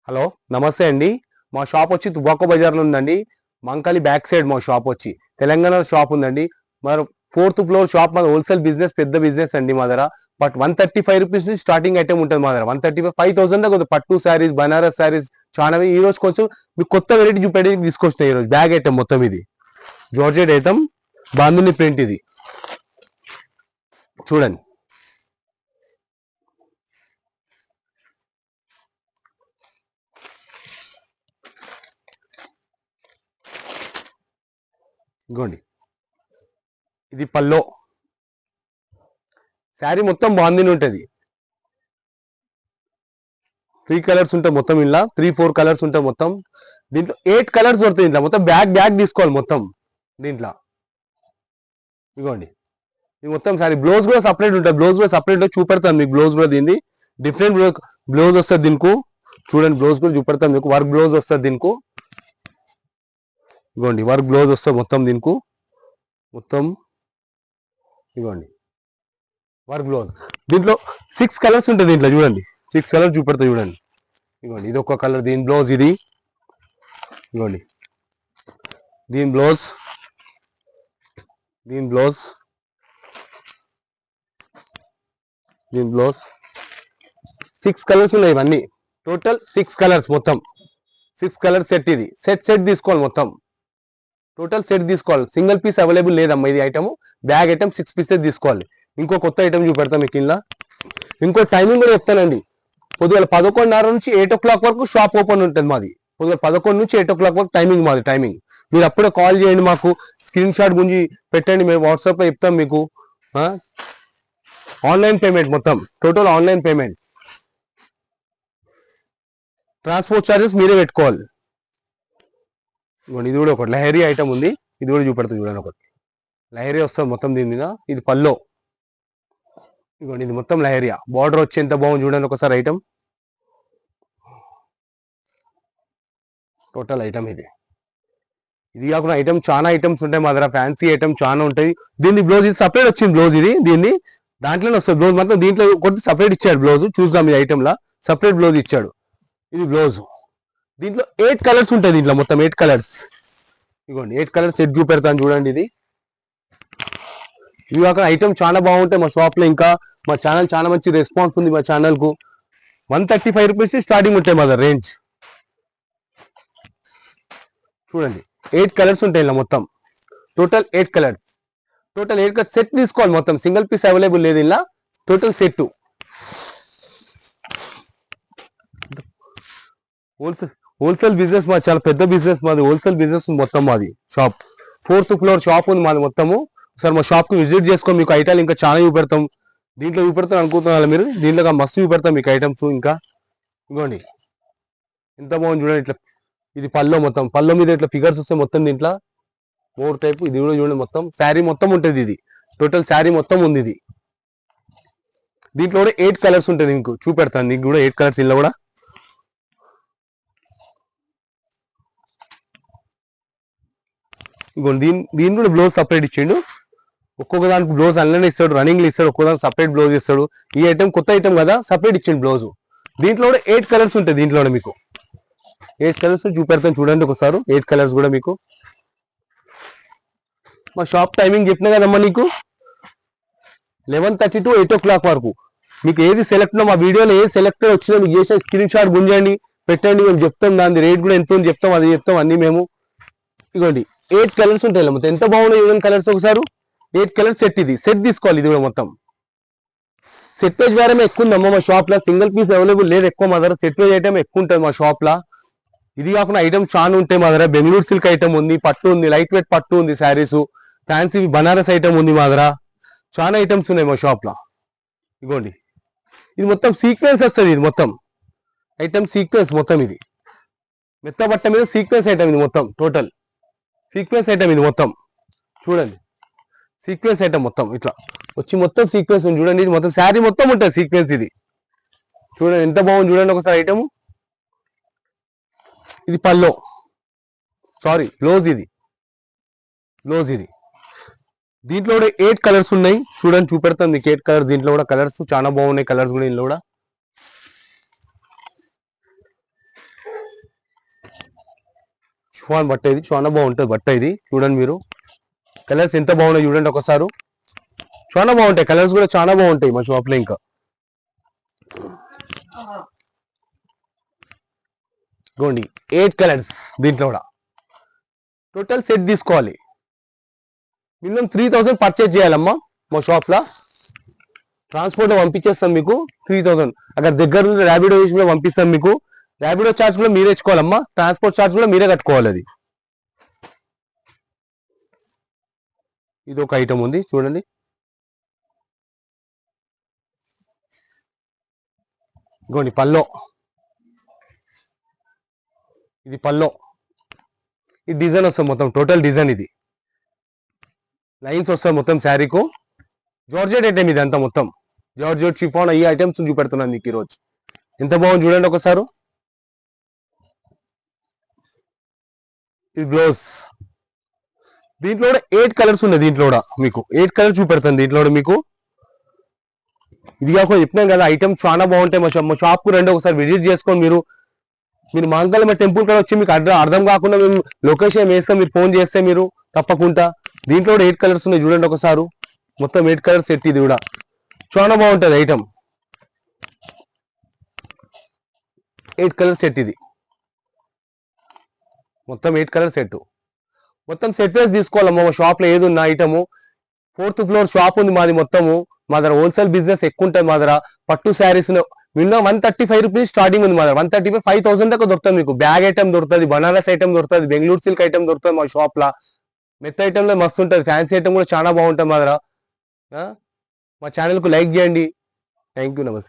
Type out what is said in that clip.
Hello నమస్తే అండి. మా షాప్ వచ్చి తుబాకో బజార్లో ఉందండి. మంకలి బ్యాక్ సైడ్ మా షాప్ వచ్చి తెలంగాణ షాప్ ఉందండి. మరి 4th ఫ్లోర్ షాప్ మా హోల్సేల్ బిజినెస్ పెద్ద బిజినెస్ అండి మా దగ్గర. బట్ 135 రూపీస్ నుంచి స్టార్టింగ్ ఐటమ్ ఉంటుంది మా దగ్గర. 135 5000 దాకా పట్టు శారీస్, బనారస్ శారీస్ చాలా. ఈ రోజు కొంచెం మీకు కొత్త వెరైటీ చూపెట్టి తీసుకొస్తాయి. ఈ రోజు బ్యాగ్ ఐటమ్ మొత్తం ఇది జార్జెట్ ఐటమ్, బాందిని ప్రింట్ ఇది చూడండి. ఇగోండి, ఇది పల్లో శారీ మొత్తం బాందిని ఉంటుంది. 3 కలర్స్ ఉంటాయి మొత్తం. ఇలా 3-4 కలర్స్ ఉంటాయి మొత్తం. దీంట్లో 8 కలర్స్ దొరుకుతాయి. ఇంట్లో మొత్తం బ్యాగ్ తీసుకోవాలి మొత్తం దీంట్లో. ఇగోండి, ఇది మొత్తం సారీ. బ్లౌజ్ కూడా సపరేట్ ఉంటుంది. బ్లౌజ్ కూడా సపరేట్ చూపెడతాను మీకు. బ్లౌజ్ కూడా దీన్ని డిఫరెంట్ బ్లౌజ్ వస్తుంది దీనికి. చూడండి, బ్లౌజ్ కూడా చూపెడతాను మీకు. వర్క్ బ్లౌజ్ వస్తుంది దీనికి. ఇగోండి, వర్క్ బ్లౌజ్ వస్తుంది మొత్తం దీనికి మొత్తం. ఇగోండి, వర్క్ బ్లౌజ్. దీంట్లో 6 కలర్స్ ఉంటుంది దీంట్లో. చూడండి, 6 కలర్స్ చూపెడతా చూడండి. ఇగోండి, ఇది ఒక కలర్. దీని బ్లౌజ్ ఇది. ఇగోండి, దీని బ్లౌజ్, దీని బ్లౌజ్, దీని బ్లౌజ్. 6 కలర్స్ ఉన్నాయి ఇవన్నీ. టోటల్ 6 కలర్స్ మొత్తం. 6 కలర్ సెట్. ఇది సెట్ తీసుకోవాలి మొత్తం. టోటల్ సెట్ తీసుకోవాలి. సింగిల్ పీస్ అవైలబుల్ లేదమ్మా. ఇది ఐటమ్ బ్యాగ్ ఐటమ్ 6 పీసెస్ తీసుకోవాలి. ఇంకో కొత్త ఐటమ్ చూపెడతాం మీకు ఇలా. ఇంకో టైమింగ్ కూడా చెప్తానండి. పొద్దుగల 11:30 నుంచి 8 o'clock వరకు షాప్ ఓపెన్ ఉంటుంది మాది. పొద్దుగల 11 నుంచి 8 o'clock వరకు టైమింగ్ మాది. టైమింగ్ మీరు అప్పుడే కాల్ చేయండి, మాకు స్క్రీన్ షాట్ గురించి పెట్టండి. మేము వాట్సాప్లో చెప్తాం మీకు. ఆన్లైన్ పేమెంట్ మొత్తం. Total online payment. Transport charges మీరే పెట్టుకోవాలి. ఇది కూడా ఒకటి లహరీ ఐటమ్ ఉంది. ఇది కూడా చూపెడుతుంది చూడండి. ఒకటి లహరీ వస్తుంది మొత్తం దీని మీద. ఇది పల్లో. ఇదిగోండి, ఇది మొత్తం లహరియా. బార్డర్ వచ్చి ఎంత బాగుంది చూడండి ఒకసారి ఐటమ్. టోటల్ ఐటమ్ ఇది. ఇది కాకుండా ఐటమ్ చాలా ఐటమ్స్ ఉంటాయి మా దగ్గర. ఫ్యాన్సీ ఐటమ్ చాలా ఉంటాయి. దీన్ని బ్లౌజ్ ఇది సపరేట్ వచ్చింది. బ్లౌజ్ ఇది దీన్ని దాంట్లోనే వస్తుంది బ్లౌజ్ మొత్తం. దీంట్లో కొద్ది సపరేట్ ఇచ్చాడు బ్లౌజ్. చూద్దాం ఈ ఐటమ్లా సపరేట్ బ్లౌజ్ ఇచ్చాడు. ఇది బ్లౌజ్. దీంట్లో 8 కలర్స్ ఉంటాయి. దీంట్లో మొత్తం 8 కలర్స్. ఇదిగోండి, 8 కలర్స్ సెట్ చూపెడతాను చూడండి. ఇది ఇవి కాక ఐటమ్ చాలా బాగుంటాయి మా షాప్ లో. ఇంకా మా ఛానల్ చాలా మంచి రెస్పాన్స్ ఉంది మా ఛానల్ కు. 135 రూపీస్ స్టార్టింగ్ ఉంటాయి మా దగ్గర రేంజ్. చూడండి, 8 కలర్స్ ఉంటాయి ఇలా మొత్తం. Total 8 colours. Total 8 colours set తీసుకోవాలి మొత్తం. సింగిల్ పీస్ అవైలబుల్ లేదు ఇలా. Total set. హోల్సేల్ బిజినెస్ మాది. చాలా పెద్ద బిజినెస్ మాది. హోల్సేల్ బిజినెస్ మొత్తం మాది. షాప్ 4th ఫ్లోర్ షాప్ ఉంది మాది మొత్తము. ఒకసారి మా షాప్ కి విజిట్ చేసుకొని మీకు ఐటాలు ఇంకా చాలా చూపెడతాం. దీంట్లో చూపెడతాం అనుకుంటున్నారు మీరు. దీంట్లో మస్తు చూపెడతాం మీకు ఐటమ్స్ ఇంకా. ఇగోండి, ఎంత బాగుంది చూడండి. ఇట్లా ఇది పల్లో మొత్తం. పల్లో మీద ఇట్లా ఫిగర్స్ వస్తాయి మొత్తం దీంట్లో. 4 టైప్. ఇది కూడా చూడండి మొత్తం. శారీ మొత్తం ఉంటుంది ఇది. టోటల్ శారీ మొత్తం ఉంది ఇది. దీంట్లో కూడా 8 కలర్స్ ఉంటుంది. మీకు చూపెడతాను. నీకు కూడా 8 కలర్స్ ఇలా కూడా. ఇగోండి, దీని కూడా బ్లౌజ్ సపరేట్ ఇచ్చిండు. ఒక్కొక్క దానికి బ్లౌజ్ అన్లనే ఇస్తాడు. రన్నింగ్ లో ఇస్తాడు. ఒక్కొక్క దానికి సపరేట్ బ్లౌజ్ ఇస్తాడు. ఈ ఐటమ్ కొత్త ఐటమ్ కదా, సపరేట్ ఇచ్చిండు బ్లౌజ్. దీంట్లో కూడా 8 కలర్స్ ఉంటాయి. దీంట్లో మీకు 8 కలర్స్ చూపెడతాను చూడండి ఒకసారి. 8 కలర్స్ కూడా మీకు. మా షాప్ టైమింగ్ చెప్పినా కదమ్మా నీకు. 11:30 to 8 o'clock వరకు. మీకు ఏది సెలెక్ట్ మా వీడియోలో ఏది సెలెక్ట్ వచ్చిందో మీకు చేసే స్క్రీన్ షాట్ గుంజండి, పెట్టండి. మేము చెప్తాం దాని రేట్ కూడా ఎంత ఉంది చెప్తాం. అది చెప్తాం అన్ని మేము. ఇగోండి, 8 కలర్స్ ఉంటాయి మొత్తం. ఎంత బాగున్నాయి చూడండి కలర్స్ ఒకసారి. 8 కలర్స్ సెట్. ఇది సెట్ తీసుకోవాలి. ఇది కూడా మొత్తం సెట్ పేజ్ వేరే ఎక్కువ ఉందమ్మా మా షాప్ లో. సింగిల్ పీస్ అవైలబుల్ లేదు ఎక్కువ మా దగ్గర. సెట్ పేజ్ ఐటమ్ ఎక్కువ ఉంటుంది మా షాప్ లో. ఇది కాకుండా ఐటమ్ చాలా ఉంటాయి మా దగ్గర. బెంగళూరు సిల్క్ ఐటమ్ ఉంది, పట్టు ఉంది, లైట్ వెయిట్ పట్టు ఉంది, శారీస్, ఫ్యాన్సీ బనారస్ ఐటమ్ ఉంది మా దగ్గర. చాలా ఐటమ్స్ ఉన్నాయి మా షాప్ లో. ఇగోండి, ఇది మొత్తం సీక్వెన్స్ వస్తుంది. ఇది మొత్తం ఐటమ్ సీక్వెన్స్ మొత్తం. ఇది మెత్త బట్ట మీద సీక్వెన్స్ ఐటమ్. ఇది మొత్తం టోటల్ సీక్వెన్స్ ఐటమ్. ఇది మొత్తం చూడండి, సీక్వెన్స్ ఐటమ్ మొత్తం ఇట్లా వచ్చి మొత్తం సీక్వెన్స్ ఉంది చూడండి. ఇది మొత్తం శారీ మొత్తం ఉంటుంది సీక్వెన్స్. ఇది చూడండి ఎంత బాగుంది చూడండి ఒకసారి ఐటమ్. ఇది పల్లో, సారీ బ్లౌజ్. ఇది బ్లౌజ్. ఇది దీంట్లో కూడా 8 కలర్స్ ఉన్నాయి చూడండి. చూపెడతాను మీకు 8 కలర్స్. దీంట్లో కూడా కలర్స్ చాలా బాగున్నాయి. కలర్స్ కూడా ఇందులో కూడా షిఫాన్ బట్ట ఇది, చాలా బాగుంటుంది బట్ట ఇది. చూడండి మీరు కలర్స్ ఎంత బాగున్నాయి చూడండి ఒకసారి. చాలా బాగుంటాయి కలర్స్ కూడా, చాలా బాగుంటాయి మా షాప్ లో. ఇంకా ఇదిగోండి 8 కలర్స్. దీంట్లో కూడా టోటల్ సెట్ తీసుకోవాలి, మినిమం 3000 పర్చేజ్ చేయాలమ్మా మా షాప్ లో. ట్రాన్స్పోర్ట్ పంపించేస్తాం మీకు 3000. అక్కడ దగ్గర నుండి ర్యాపిడో వేసి కూడా పంపిస్తాం మీకు. ర్యాపిడో ఛార్జ్ కూడా మీరే ఇచ్చుకోవాలమ్మా, ట్రాన్స్పోర్ట్ ఛార్జ్ కూడా మీరే కట్టుకోవాలి. అది ఇది ఒక ఐటమ్ ఉంది చూడండి. ఇదిగోండి పల్లో, ఇది పల్లో. ఈ డిజైన్ వస్తుంది మొత్తం, టోటల్ డిజైన్ ఇది లైన్స్ వస్తాయి మొత్తం శారీకు. జార్జెట్ ఐటమ్ ఇది అంతా మొత్తం, జార్జెట్ షిఫాన్ ఈ ఐటమ్స్ చూపెడుతున్నాను మీకు ఈరోజు. ఎంత బాగుంది చూడండి ఒకసారి. ఇది బ్లౌజ్. దీంట్లో కూడా 8 కలర్స్ ఉన్నాయి. దీంట్లో కూడా మీకు 8 కలర్స్ చూపెడతాను దీంట్లో కూడా మీకు. ఇది కాకుండా చెప్పినాం కదా ఐటమ్ చాలా బాగుంటాయి. మా షాప్ కు రండి, ఒకసారి విజిట్ చేసుకోండి. మీరు మాంగళ్యమ్మ టెంపుల్ కూడా వచ్చి మీకు అర్థం కాకుండా మేము లొకేషన్ వేస్తాం, మీరు ఫోన్ చేస్తే మీరు తప్పకుండా. దీంట్లో కూడా 8 కలర్స్ ఉన్నాయి చూడండి ఒకసారి. మొత్తం 8 కలర్స్ సెట్. ఇది కూడా చాలా బాగుంటుంది ఐటమ్. 8 కలర్ సెట్ ఇది మొత్తం. 8 కలర్ సెట్ మొత్తం సెట్ వేసి తీసుకోవాలమ్మా మా షాప్ లో. ఏది ఉన్న ఐటమ్ 4th ఫ్లోర్ షాప్ ఉంది మాది మొత్తము. మా దగ్గర హోల్సేల్ బిజినెస్ ఎక్కువ ఉంటుంది. మా దగ్గర పట్టు శారీస్ మినిమం 135 రూపీస్ స్టార్టింగ్ ఉంది మా దగ్గర. 135 5000 దాకా దొరుకుతుంది మీకు. బ్యాగ్ ఐటమ్ దొరుకుతుంది, బనారస్ ఐటమ్ దొరుకుతుంది, బెంగళూరు సిల్క్ ఐటమ్ దొరుకుతుంది మా షాప్ లా. మెత్త ఐటమ్ లో మస్తు ఉంటుంది, ఫ్యాన్సీ ఐటమ్ కూడా చాలా బాగుంటుంది మా దగ్గర. మా ఛానల్ కు లైక్ చేయండి. థ్యాంక్ యూ, నమస్తే.